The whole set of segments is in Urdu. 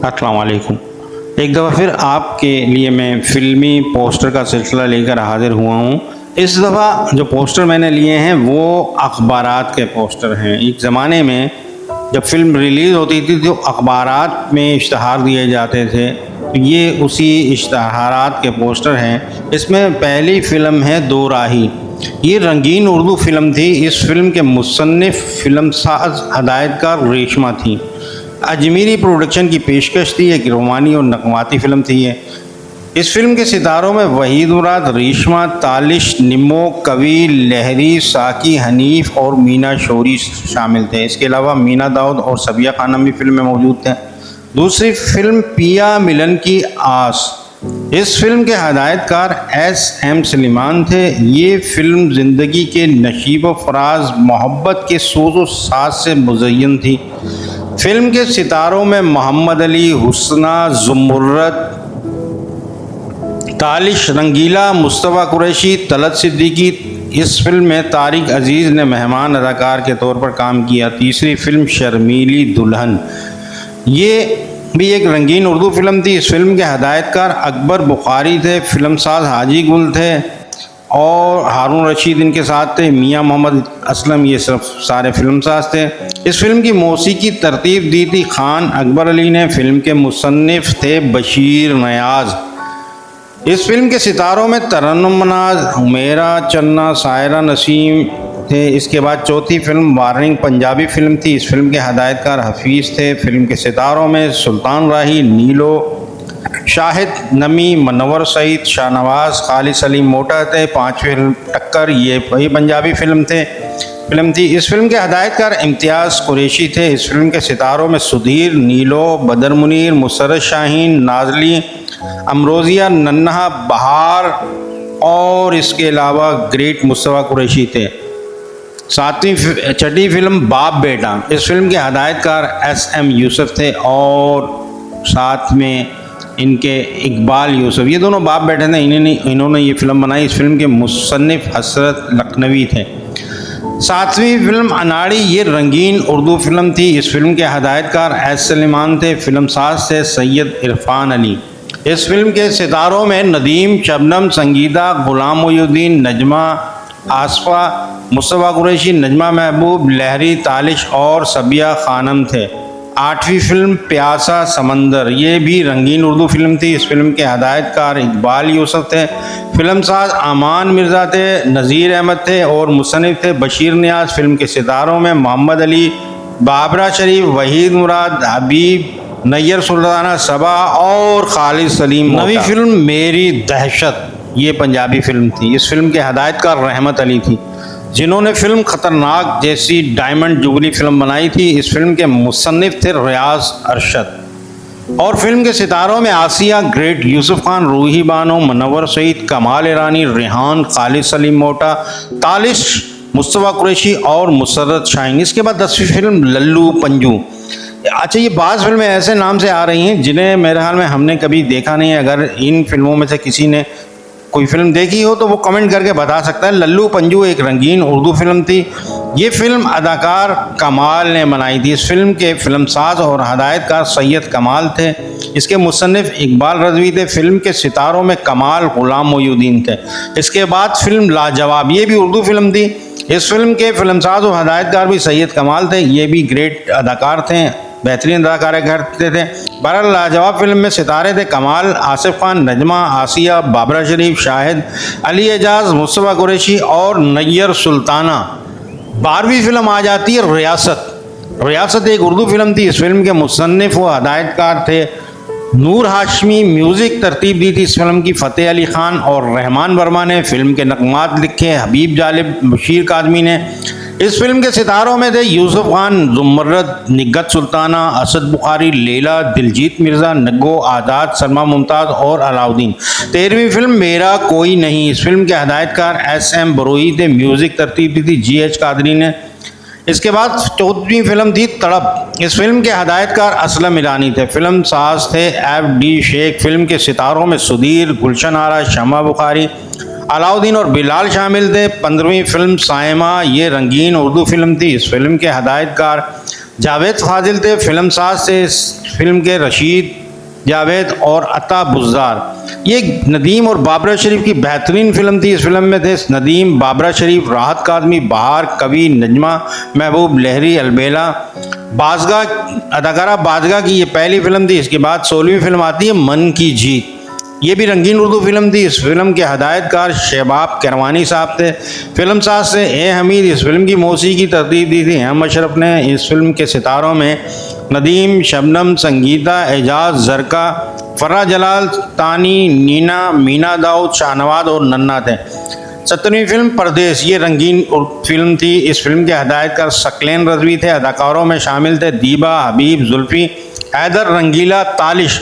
السلام علیکم۔ ایک دفعہ پھر آپ کے لیے میں فلمی پوسٹر کا سلسلہ لے کر حاضر ہوا ہوں۔ اس دفعہ جو پوسٹر میں نے لیے ہیں وہ اخبارات کے پوسٹر ہیں۔ ایک زمانے میں جب فلم ریلیز ہوتی تھی تو اخبارات میں اشتہار دیے جاتے تھے، یہ اسی اشتہارات کے پوسٹر ہیں۔ اس میں پہلی فلم ہے دو راہی۔ یہ رنگین اردو فلم تھی۔ اس فلم کے مصنف، فلم ساز، ہدایت کار ریشمہ تھی۔ اجمیری پروڈکشن کی پیشکش تھی۔ ایک رومانی اور نغماتی فلم تھی یہ۔ اس فلم کے ستاروں میں وحید مراد، ریشمہ، تالش، نمو، کوی، لہری، ساکی، حنیف اور مینا شوری شامل تھے۔ اس کے علاوہ مینا داؤد اور صبیہ خانم بھی فلم میں موجود تھے۔ دوسری فلم پیا ملن کی آس۔ اس فلم کے ہدایت کار ایس ایم سلیمان تھے۔ یہ فلم زندگی کے نشیب و فراز، محبت کے سوز و ساز سے مزین تھی۔ فلم کے ستاروں میں محمد علی، حسنہ، زمرد، تالش، رنگیلا، مصطفیٰ قریشی، طلعت صدیقی۔ اس فلم میں طارق عزیز نے مہمان اداکار کے طور پر کام کیا۔ تیسری فلم شرمیلی دلہن۔ یہ بھی ایک رنگین اردو فلم تھی۔ اس فلم کے ہدایت کار اکبر بخاری تھے۔ فلم ساز حاجی گل تھے اور ہارون رشید ان کے ساتھ تھے۔ میاں محمد اسلم یہ صرف سارے فلم ساز تھے۔ اس فلم کی موسیقی ترتیب دی تھی خان اکبر علی نے۔ فلم کے مصنف تھے بشیر نیاز۔ اس فلم کے ستاروں میں ترنم ناز، حمیرہ چنّا، سائرہ نسیم تھے۔ اس کے بعد چوتھی فلم وارننگ پنجابی فلم تھی۔ اس فلم کے ہدایت کار حفیظ تھے۔ فلم کے ستاروں میں سلطان راہی، نیلو، شاہد نمی، منور سعید، شاہ نواز، خالد سلیم موٹا تھے۔ پانچویں فلم ٹکر، یہ وہی پنجابی فلم تھی۔ اس فلم کے ہدایت کار امتیاز قریشی تھے۔ اس فلم کے ستاروں میں سدھیر، نیلو، بدر منیر، مسرت شاہین، نازلی، امروزیہ، ننہا، بہار اور اس کے علاوہ گریٹ مصطفیٰ قریشی تھے۔ چھٹی فلم باپ بیٹا۔ اس فلم کے ہدایت کار ایس ایم یوسف تھے اور ساتھ میں ان کے اقبال یوسف۔ یہ دونوں باپ بیٹے تھے، انہوں نے یہ فلم بنائی۔ اس فلم کے مصنف حسرت لکھنوی تھے۔ ساتویں فلم اناڑی، یہ رنگین اردو فلم تھی۔ اس فلم کے ہدایت کار ایس سلیمان تھے۔ فلم ساز تھے سید عرفان علی۔ اس فلم کے ستاروں میں ندیم، شبنم، سنگیتا، غلام محی الدین، نجمہ، آصفہ، مصطفیٰ قریشی، نجمہ محبوب، لہری، تالش اور صبیہ خانم تھے۔ آٹھویں فلم پیاسا سمندر، یہ بھی رنگین اردو فلم تھی۔ اس فلم کے ہدایت کار اقبال یوسف تھے۔ فلم ساز امان مرزا تھے، نذیر احمد تھے اور مصنف تھے بشیر نیاز۔ فلم کے ستاروں میں محمد علی، بابرہ شریف، وحید مراد، حبیب، نیر سلطانہ صبا اور خالد سلیم۔ نویں فلم میری دہشت، یہ پنجابی فلم تھی۔ اس فلم کے ہدایت کار رحمت علی تھی، جنہوں نے فلم خطرناک جیسی ڈائمنڈ جبلی فلم بنائی تھی۔ اس فلم کے مصنف تھے ریاض ارشد اور فلم کے ستاروں میں آسیہ، گریٹ یوسف خان، روحی بانو، منور سعید، کمال ایرانی، ریحان، خالد سلیم موٹا، تالش، مصطفیٰ قریشی اور مسرت شاہین۔ اس کے بعد 10ویں فلم للو پنجو۔ اچھا، یہ بعض فلمیں ایسے نام سے آ رہی ہیں جنہیں میرے خیال میں ہم نے کبھی دیکھا نہیں ہے۔ اگر ان فلموں میں سے کسی نے کوئی فلم دیکھی ہو تو وہ کمنٹ کر کے بتا سکتا ہے۔ للو پنجو ایک رنگین اردو فلم تھی۔ یہ فلم اداکار کمال نے بنائی تھی۔ اس فلم کے فلم ساز اور ہدایت کار سید کمال تھے۔ اس کے مصنف اقبال رضوی تھے۔ فلم کے ستاروں میں کمال، غلام محی الدین تھے۔ اس کے بعد فلم لاجواب، یہ بھی اردو فلم تھی۔ اس فلم کے فلم ساز اور ہدایت کار بھی سید کمال تھے۔ یہ بھی گریٹ اداکار تھے، بہترین اداکار کرتے تھے۔ بہرحال لاجواب فلم میں ستارے تھے کمال، آصف خان، نجمہ، آسیہ، بابرہ شریف، شاہد، علی اعجاز، مصطفیٰ قریشی اور نیر سلطانہ۔ 12ویں فلم آ جاتی ہے ریاست۔ ریاست ایک اردو فلم تھی۔ اس فلم کے مصنف و ہدایت کار تھے نور ہاشمی۔ میوزک ترتیب دی تھی اس فلم کی فتح علی خان اور رحمان ورما نے۔ فلم کے نغمات لکھے حبیب جالب، بشیر کاظمی نے۔ اس فلم کے ستاروں میں تھے یوسف خان، زمرد، نگہت سلطانہ، اسد بخاری، لیلا، دلجیت مرزا، نگو، آزاد، سلمیٰ ممتاز اور علاؤدین۔ 13ویں فلم میرا کوئی نہیں۔ اس فلم کے ہدایت کار ایس ایم بروئی تھے۔ میوزک ترتیب دی تھی جی ایچ قادری نے۔ اس کے بعد 14ویں فلم تھی تڑپ۔ اس فلم کے ہدایت کار اسلم ایرانی تھے۔ فلم ساز تھے ایف ڈی شیخ۔ فلم کے ستاروں میں سدھیر، گلشن آرا، شمع بخاری، علاؤدین اور بلال شامل تھے۔ 15ویں فلم صائمہ، یہ رنگین اردو فلم تھی۔ اس فلم کے ہدایت کار جاوید فاضل تھے فلم ساز تھے اس فلم کے، رشید جاوید اور عطا بزدار۔ یہ ندیم اور بابرہ شریف کی بہترین فلم تھی۔ اس فلم میں تھے ندیم، بابرہ شریف، راحت کاظمی، بہار، کبھی، نجمہ، محبوب، لہری، البیلا، بازگاہ اداکارہ بازگاہ کی یہ پہلی فلم تھی۔ اس کے بعد 16ویں فلم آتی ہے من کی جیت، یہ بھی رنگین اردو فلم تھی۔ اس فلم کے ہدایت کار شہباب کیروانی صاحب تھے، فلم ساز سے اے حمید۔ اس فلم کی موسیقی کی ترتیب دی تھی احمد اشرف نے۔ اس فلم کے ستاروں میں ندیم، شبنم، سنگیتا، اعجاز، زرکا، فرح جلال، تانی، نینا، مینا داؤد، شاہ نواز اور ننا تھے۔ 17ویں فلم پردیس، یہ رنگین فلم تھی۔ اس فلم کے ہدایت کار ثقلین رضوی تھے، اداکاروں میں شامل تھے دیبا، حبیب، زلفی، حیدر، رنگیلا، تالش۔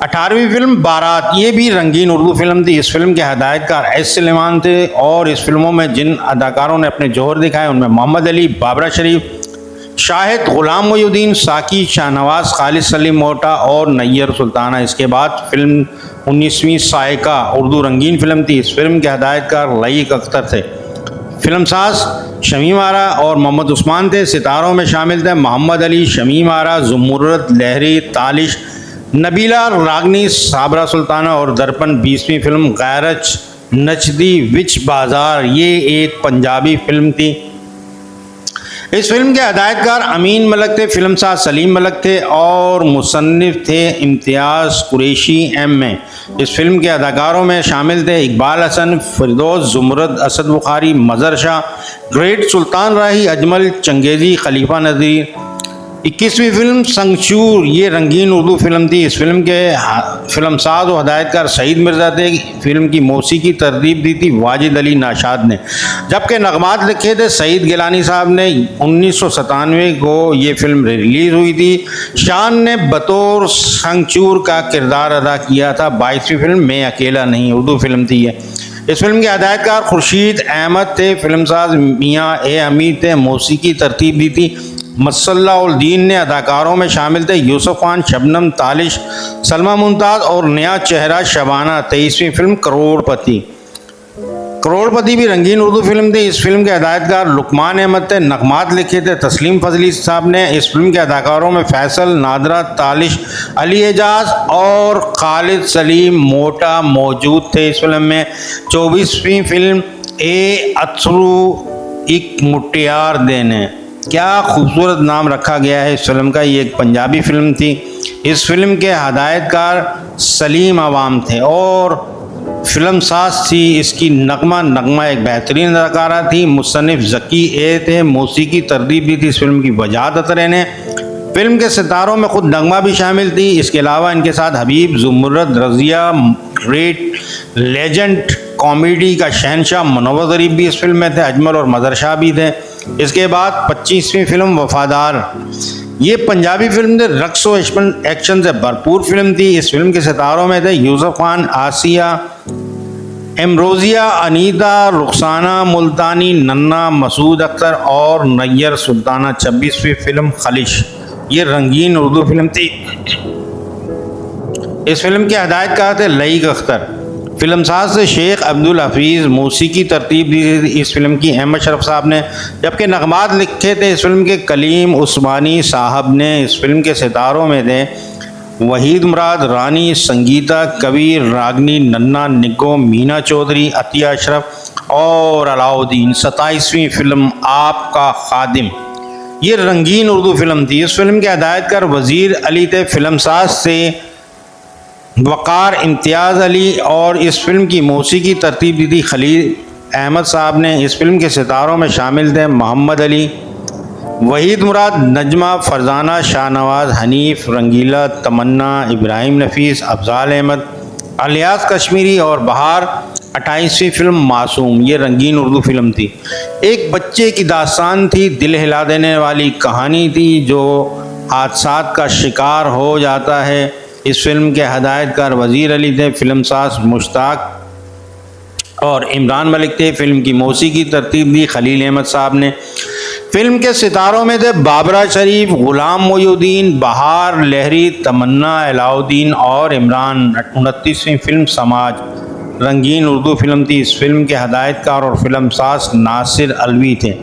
18ویں فلم بارات، یہ بھی رنگین اردو فلم تھی۔ اس فلم کے ہدایت کار ایس سلیمان تھے، اور اس فلموں میں جن اداکاروں نے اپنے جوہر دکھائے ان میں محمد علی، بابرہ شریف، شاہد، غلام محی الدین، ساکی، شاہ نواز، خالد سلیم موٹا اور نیر سلطانہ۔ اس کے بعد فلم 19ویں سائقہ، اردو رنگین فلم تھی۔ اس فلم کے ہدایت کار لئیق اختر تھے، فلم ساز شمیم آرا اور محمد عثمان تھے۔ ستاروں میں شامل تھے محمد علی، شمیم آرا، زمرد، لہری، تالش، نبیلہ، راگنی، صابرہ سلطانہ اور درپن۔ 20ویں فلم غیرت نچدی وچ بازار، یہ ایک پنجابی فلم تھی۔ اس فلم کے ہدایت کار امین ملک تھے، فلم ساز سلیم ملک تھے اور مصنف تھے امتیاز قریشی ایم اے۔ اس فلم کے اداکاروں میں شامل تھے اقبال حسن، فردوس، زمرد، اسد بخاری، مظہر شاہ، گریٹ، سلطان راہی، اجمل، چنگیزی، خلیفہ نذیر۔ 21ویں فلم سنگچور، یہ رنگین اردو فلم تھی۔ اس فلم کے فلم ساز و ہدایت کار سعید مرزا تھے۔ فلم کی موسیقی ترتیب دی تھی واجد علی ناشاد نے، جبکہ نغمات لکھے تھے سعید گیلانی صاحب نے۔ 1997 کو یہ فلم ریلیز ہوئی تھی۔ شان نے بطور سنگچور کا کردار ادا کیا تھا۔ 22ویں فلم میں اکیلا نہیں، اردو فلم تھی یہ۔ اس فلم کے ہدایت کار خورشید احمد تھے، فلم ساز میاں اے حمید تھے، موسیقی ترتیب دی تھی مصلح الدین نے۔ اداکاروں میں شامل تھے یوسف خان، شبنم، تالش، سلمہ ممتاز اور نیا چہرہ شبانہ۔ 23ویں فلم کروڑ پتی، کروڑ پتی بھی رنگین اردو فلم تھی۔ اس فلم کے ہدایت کار لقمان احمد تھے، نغمات لکھے تھے تسلیم فضلی صاحب نے۔ اس فلم کے اداکاروں میں فیصل، نادرہ، تالش، علی اعجاز اور خالد سلیم موٹا موجود تھے اس فلم میں۔ 24ویں فلم اے اتھرو ایک مٹیار دینے، کیا خوبصورت نام رکھا گیا ہے اس فلم کا۔ یہ ایک پنجابی فلم تھی۔ اس فلم کے ہدایت کار سلیم عوام تھے اور فلم ساز تھی اس کی نغمہ ایک بہترین اداکارہ تھی۔ مصنف ذکی اے تھے، موسیقی ترتیب دی تھی اس فلم کی وجاہت اطرے نے۔ فلم کے ستاروں میں خود نغمہ بھی شامل تھی۔ اس کے علاوہ ان کے ساتھ حبیب، زمرد، رضیہ، گریٹ لیجنڈ کامیڈی کا شہنشاہ منور ظریف بھی اس فلم میں تھے، اجمل اور مظہر شاہ بھی تھے۔ اس کے بعد 25ویں فلم وفادار، یہ پنجابی فلم تھی، رقص و ایکشن سے بھرپور فلم تھی۔ اس فلم کے ستاروں میں تھے یوسف خان، آسیہ، امروزیہ، انیتا، رخسانہ ملتانی، ننا، مسعود اختر اور نیر سلطانہ۔ 26ویں فلم خلش، یہ رنگین اردو فلم تھی۔ اس فلم کے ہدایت کار تھے لئیق اختر، فلم ساز سے شیخ عبدالحفیظ، موسیقی ترتیب دی تھی اس فلم کی احمد شرف صاحب نے، جبکہ نغمات لکھے تھے اس فلم کے کلیم عثمانی صاحب نے۔ اس فلم کے ستاروں میں تھے وحید مراد، رانی، سنگیتا، کبیر، راگنی، ننا، نگو، مینا چودھری، عطیہ اشرف اور علاؤدین۔ 27ویں فلم آپ کا خادم، یہ رنگین اردو فلم تھی۔ اس فلم کے ہدایت کار وزیر علی تھے، فلم ساز سے وقار امتیاز علی اور اس فلم کی موسیقی ترتیب دی تھی خلیل احمد صاحب نے۔ اس فلم کے ستاروں میں شامل تھے محمد علی، وحید مراد، نجمہ، فرزانہ، شاہ نواز، حنیف، رنگیلا، تمنا، ابراہیم نفیس، افضال احمد، الیاس کشمیری اور بہار۔ 28ویں فلم معصوم، یہ رنگین اردو فلم تھی، ایک بچے کی داستان تھی، دل ہلا دینے والی کہانی تھی جو حادثات کا شکار ہو جاتا ہے۔ اس فلم کے ہدایت کار وزیر علی تھے، فلم ساز مشتاق اور عمران ملک تھے۔ فلم کی موسیقی ترتیب دی خلیل احمد صاحب نے۔ فلم کے ستاروں میں تھے بابرہ شریف، غلام محی الدین، بہار، لہری، تمنا، علاؤدین اور عمران۔ 29ویں فلم سماج، رنگین اردو فلم تھی۔ اس فلم کے ہدایت کار اور فلم ساز ناصر علوی تھے۔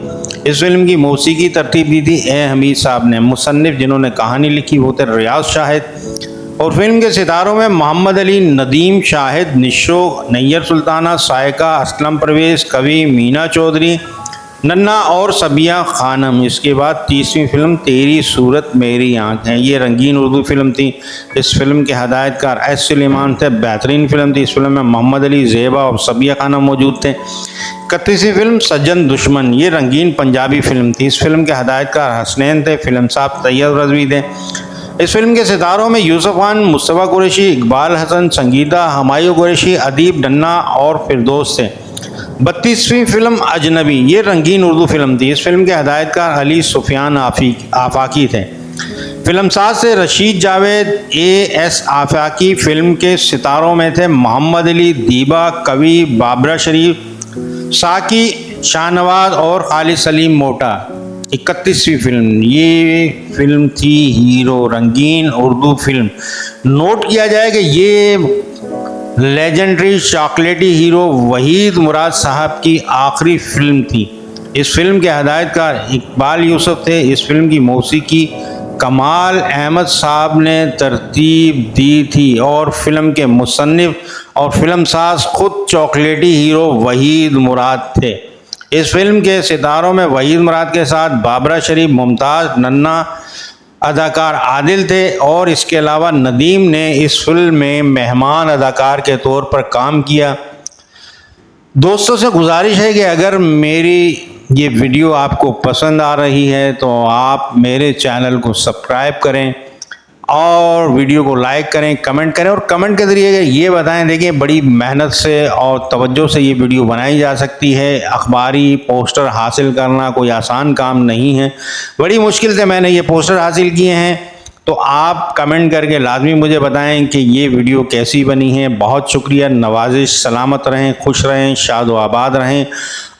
اس فلم کی موسیقی ترتیب دی تھی اے حمید صاحب نے۔ مصنف جنہوں نے کہانی لکھی وہ تھے ریاض شاہد، اور فلم کے ستاروں میں محمد علی، ندیم شاہد، نشو، نیر سلطانہ، سائقہ، اسلم پرویز، کبھی، مینا چودھری، ننا اور صبیہ خانم۔ اس کے بعد تیسری فلم تیری صورت میری آنکھ ہے۔ یہ رنگین اردو فلم تھی۔ اس فلم کے ہدایت کار ایس سلیمان تھے۔ بہترین فلم تھی۔ اس فلم میں محمد علی، زیبا اور صبیہ خانم موجود تھے۔ 31ویں فلم سجن دشمن، یہ رنگین پنجابی فلم تھی۔ اس فلم کے ہدایت کار حسنین تھے۔ فلم ساز طیب رضوی تھے۔ اس فلم کے ستاروں میں یوسف خان، مصطفیٰ قریشی، اقبال حسن، سنگیتا، ہمایوں قریشی، ادیب ڈھنا اور فردوس تھے۔ 32ویں فلم اجنبی، یہ رنگین اردو فلم تھی۔ اس فلم کے ہدایت کار علی سفیان آفاقی تھے۔ فلم ساز سے Rashid Javed, A S Afaqi. Film کے ستاروں میں تھے محمد علی، دیبا، کبھی، بابرا شریف، ساکی، شاہ نواز اور خالد سلیم موٹا۔ 31ویں فلم، یہ فلم تھی ہیرو، رنگین اردو فلم۔ نوٹ کیا جائے کہ یہ لیجنڈری چاکلیٹی ہیرو وحید مراد صاحب کی آخری فلم تھی۔ اس فلم کے ہدایت کار اقبال یوسف تھے۔ اس فلم کی موسیقی کمال احمد صاحب نے ترتیب دی تھی اور فلم کے مصنف اور فلم ساز خود چاکلیٹی ہیرو وحید مراد تھے۔ اس فلم کے ستاروں میں وحید مراد کے ساتھ بابرا شریف، ممتاز، ننا، اداکار عادل تھے، اور اس کے علاوہ ندیم نے اس فلم میں مہمان اداکار کے طور پر کام کیا۔ دوستوں سے گزارش ہے کہ اگر میری یہ ویڈیو آپ کو پسند آ رہی ہے تو آپ میرے چینل کو سبسکرائب کریں اور ویڈیو کو لائک کریں، کمنٹ کریں، اور کمنٹ کے ذریعے یہ بتائیں۔ دیکھیں بڑی محنت سے اور توجہ سے یہ ویڈیو بنائی جا سکتی ہے۔ اخباری پوسٹر حاصل کرنا کوئی آسان کام نہیں ہے، بڑی مشکل سے میں نے یہ پوسٹر حاصل کیے ہیں۔ تو آپ کمنٹ کر کے لازمی مجھے بتائیں کہ یہ ویڈیو کیسی بنی ہے۔ بہت شکریہ، نوازش، سلامت رہیں، خوش رہیں، شاد و آباد رہیں۔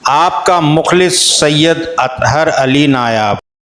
آپ کا مخلص سید اطہر علی نایاب۔